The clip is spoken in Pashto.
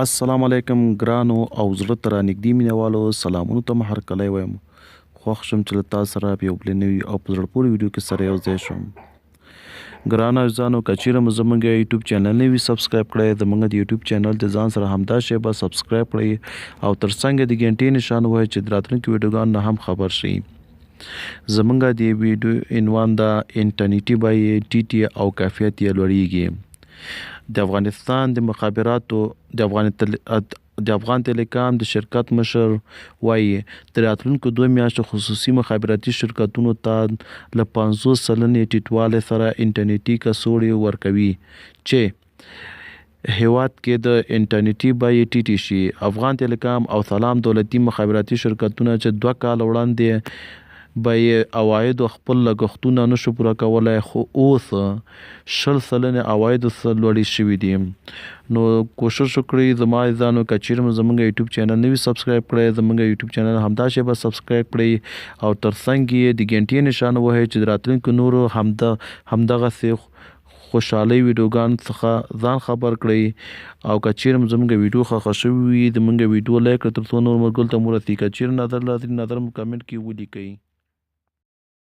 السلام علیکم ګرانو او زړه ته رانږدې مینهوالو سلامونو ته مو هرکلی وایم. خوښ شوم چې له تاسو سره په یو بلې نوي او په زړه پورې ویډیو کې سره یو ځای شوم. ګرانو عزیزانو که چیرې مو زموږ یوټیوب چینل نه وي سبسکرایب کړی زموږ د یوټیوب چینل د ځان سره همدا شیبه سبسکرایب کړئ او ترڅنګ د غنټې نشان ووهئ چې د راتلونکي ویډیوګانو نه هم خبر شئ. زموږ د ویډیو عنوان دا انټرنیټي بیې ټیټې او کیفیت یې لوړیږي. د افغانستان د مخابراتو د افغان ټیلیکام د شرکت مشر وایي د راتلونکو 2 میاشتو خصوصي مخابراتي شرکتونو ته له 50 سلنې ټیټوالي سره انټرنیټي کڅوړې ورکوي چې هیواد کې د انټرنیټي بیې ټیټې شي. افغان ټیلیکام او سلام دولتي مخابراتي شرکتونه چې 2 کال وړاندې بیې عوایدو خپل لګښتونه نشو پوره کولای خو اوس 20 سلنې عوایدو څخه لوړې شوي دي. نو کوشش وکړئ زما عزیزانو که چیرې مو زموږ یوټیوب چینل نه وي سبسکرایب کړی زموږ یوټیوب چینل همدا شیبه سبسکرایب کړئ او ترڅنګ یې د غنټې نشان ووهئ چې د راتلونکو نورو همدغسې خوشحالۍ ویډیوګانو څخه ځان خبر کړئ او که چیرې مو زموږ ویډیو خوښه شوې وي زموږ ویډیو لایک کړئ تر څو نور ملګرو ته مو ورسیږي. که چیرې نظر لرئ نظر مو کمنټ کې ولیکئ.